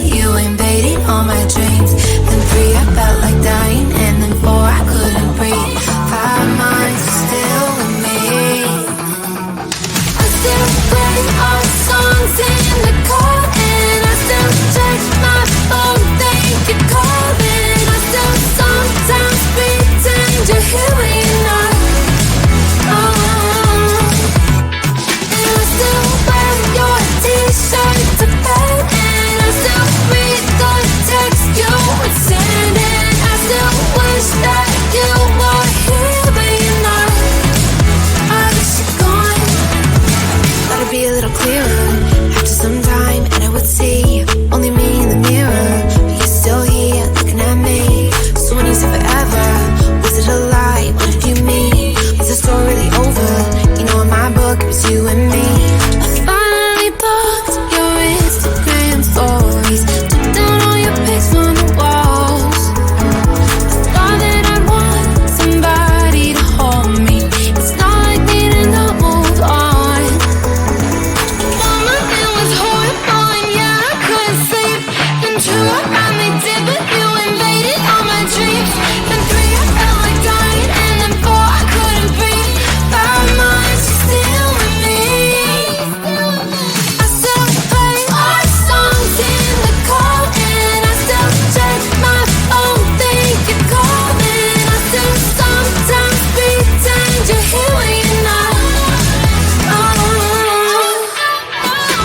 but you invaded all my dreams. Then 3, I felt like dying, and then 4, I couldn't breathe. 5 months, you're still with me. I still play our songs in the car, and I still check my phone, think you're calling. I still sometimes pretend you're here when you're not. And I still wear your t-shirt to bed, and I still read the text you would send, and I still wish that you were here but you're not. I wish you're gone. Thought it'd be a little clearer after some time, and I would see only me in the mirror, but you're still here looking at me. So when you said forever, was it a lie? What did you mean? Was the story really over? You know, in my book it was you and me. I finally blocked your Instagram stories, took down all your pics from the walls. I thought that I'd want somebody to hold me. It's not like me to not move on. Mama, it was horrible, and yeah, I couldn't sleep. Then 2, I finally did, but you invaded all my dreams. Then 3, I felt like dying, and then 4, I couldn't breathe. 5 months, you're still with me. I still play our songs in the car, and I still check my phone, think you're calling. I still sometimes pretend you're here when you're not.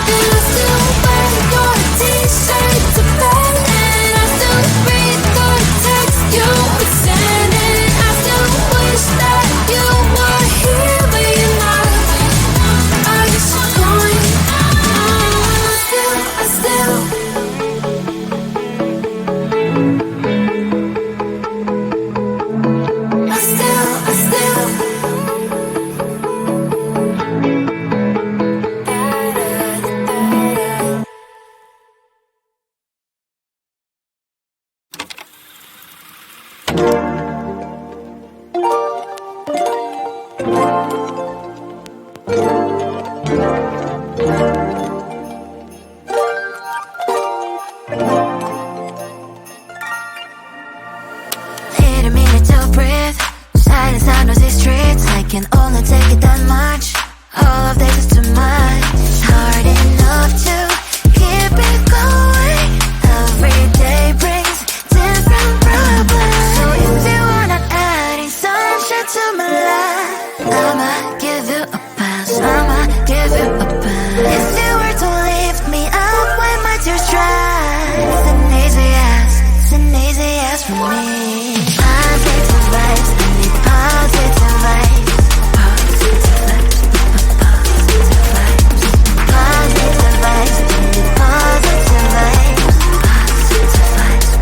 And I still wear your t-shirt to bed, and I still read the text you would send, and I still wish that you were here but you're not. I wish you're gone. I still need a minute to breathe. Silence on those streets, I can only take it that much. All of this is too much. It's hard enough to keep it going. Every day brings different problems. So if you wanna add sunshine to my life, I'ma give you a pass, I'ma give you a pass. If you were to lift me up when my tears dry, it's an easy yes, it's an easy yes for me. Positive vibes, I need positive vibes. Positive vibes, positive vibes. Positive vibes, I need positive vibes. Positive vibes,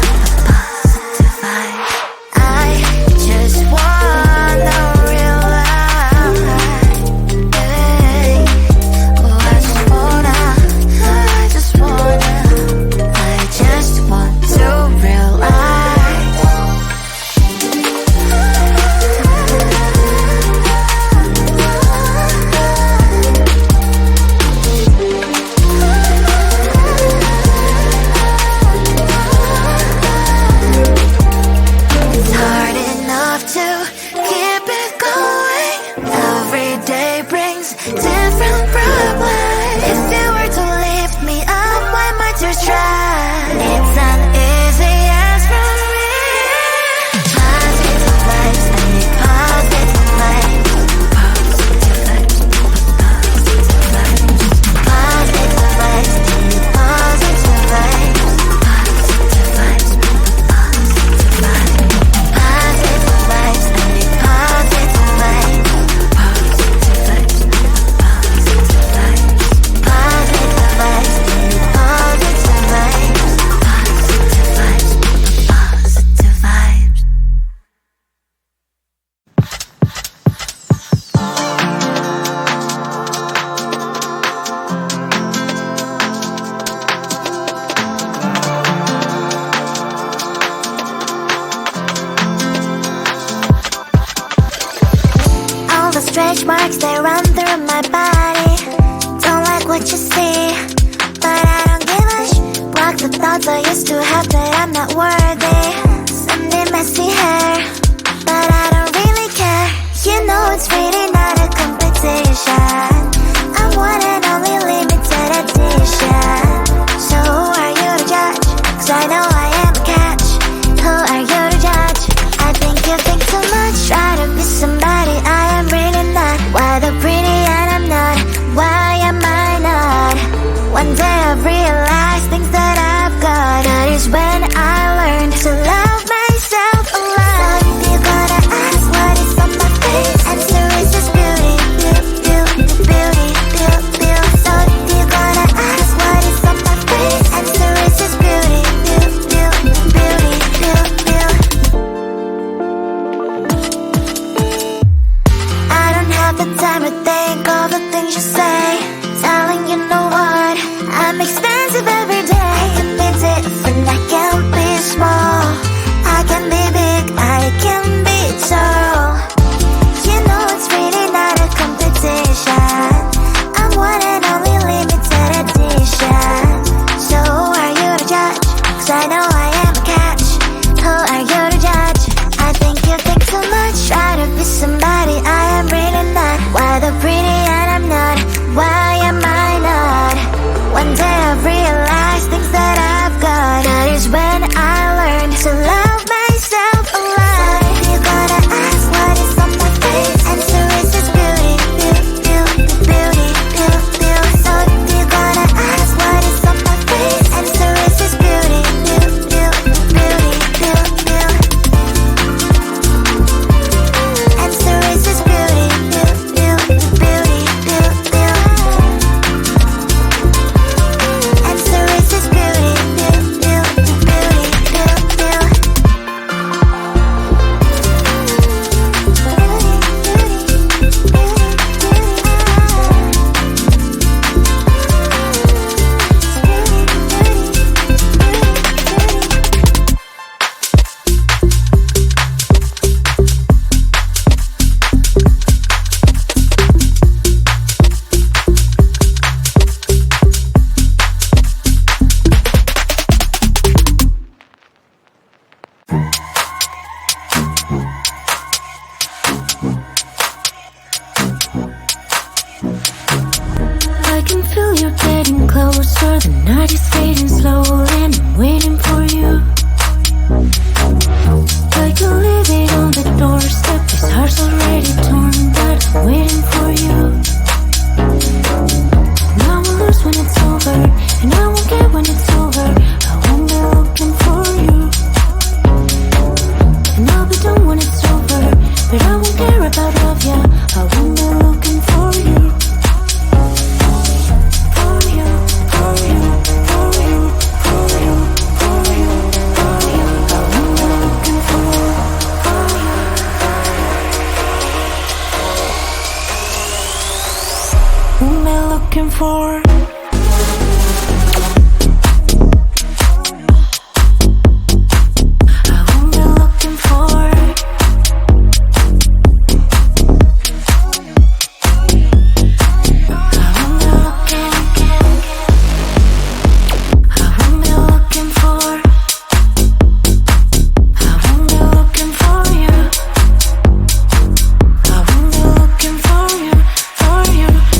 positive vibes. I just wanna realize, hey, oh, I just wanna to realize. It's hard enough to keep it going. Every day brings different problems. If you were to lift me up when my tears dry, it's an easy yes from me. Positive vibes, I need positive vibes. Positive vibes, positive vibes. Positive vibes, I need positive vibes. Positive vibes, positive vibes. Positive vibes, I need positive vibes. Positive vibes, positive vibes. Positive vibes, I need positive vibes. Positive vibes, positive vibes. All the stretch marks, they run through my body. Don't like what you see, but I don't give a sh. Block the thought thoughts I used to have that I'm not worthy. Someday messy hair, but I don't really care. You know it's really not a competition. I'm one and only limited edition. So who are you to judge? 'Cause I know I am a catch. Who are you to judge? I think you think too much. Try to be somebody I am really not. Why the pretty and I'm not? Why am I not? One day I've realized things that I've got. That is when I learned to love myself a lot. So if you're gonna ask what is on my face, answer is just beauty, beauty, beauty, beauty, beauty. So if you're gonna ask what is on my face, answer is just beauty, beauty, beauty, beauty, beauty. I don't have the time to think all the things you say. Telling you know what, I'm expensive every day. I can be different, I can be small, I can be big, I can be tall. You know it's really not a competition. I'm one and only limited edition. So who are you to judge? 'Cause I know I am a catch. Who are you to judge? I think you think too much. Try to be somebody I am really not. Why the pretty and I'm not? Why am I not? One day I've realized things that I've got. That is when I learned to love myself a lot. So if you're gonna ask what is on my face, answer is just beauty, beauty, beauty, beauty, beauty. So if you're gonna ask what is on my face, answer is just beauty, beauty, beauty, beauty, beauty. Answer is just beauty, beauty, beauty, beauty, beauty. Answer is just beauty, beauty, beauty, beauty, beauty. I can feel you getting closer. The night is fading slowly and I'm waiting for you. I can leave it on the doorstep. This heart's already torn, but I'm waiting for you. And I will lose when it's over, and I won't get when it's over. I won't be looking for you. And I'll be done when it's over, but I won't care about love, yeah. I won't be looking for you. Whom am I looking for? I won't be looking for.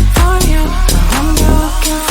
For you. I won't be looking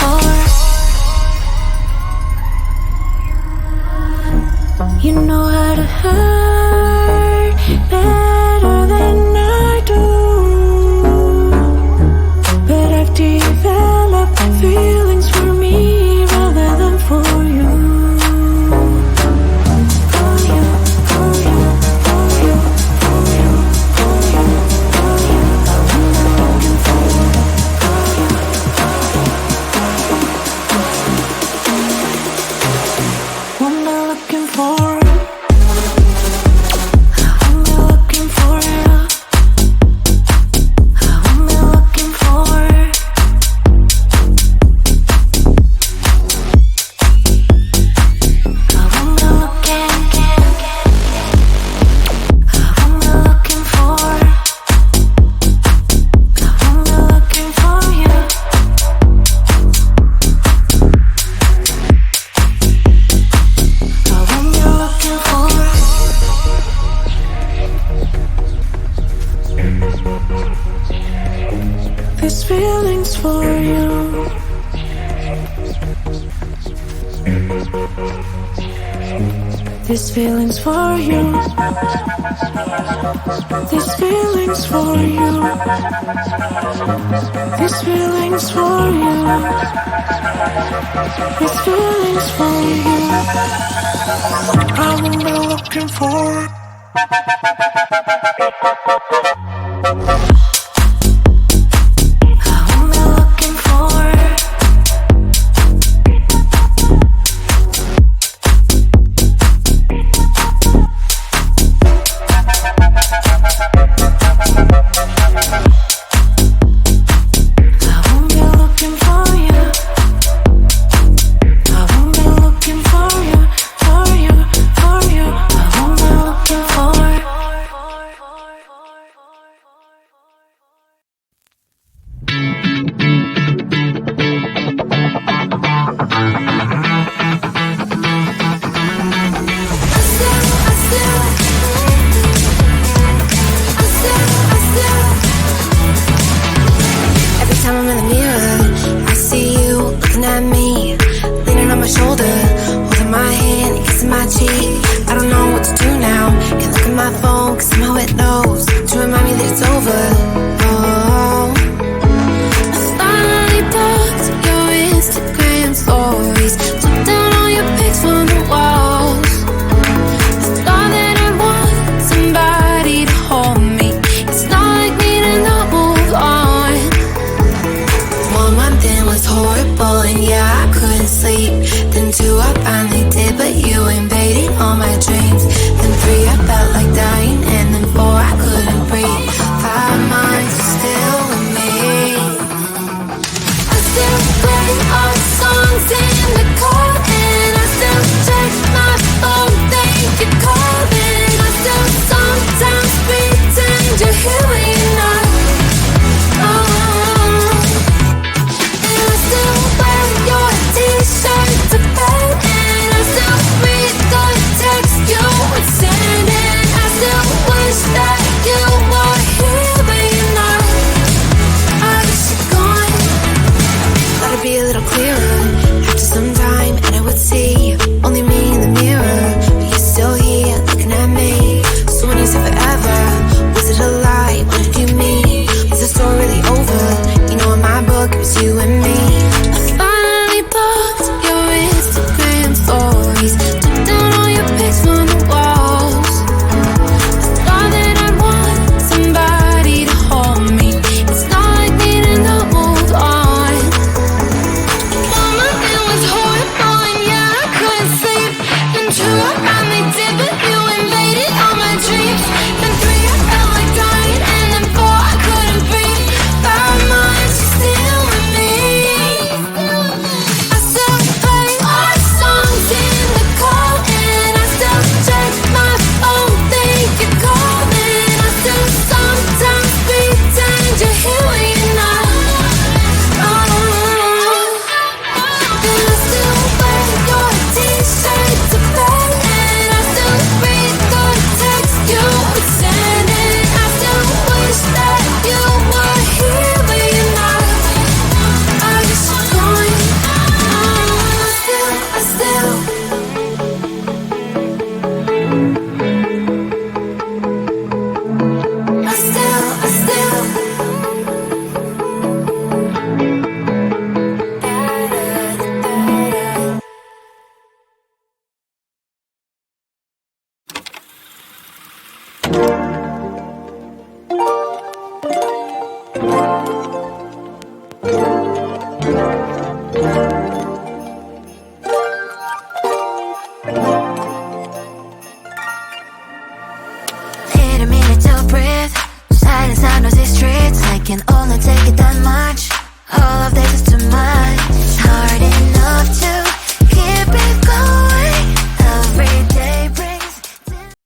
This feeling's for you. This feeling's for you. This feeling's for you. This feeling's for you. This feeling's for you. I won't be looking for it. I don't know what to do now. Can't look at my phone, cause somehow it knows to remind me that it's over.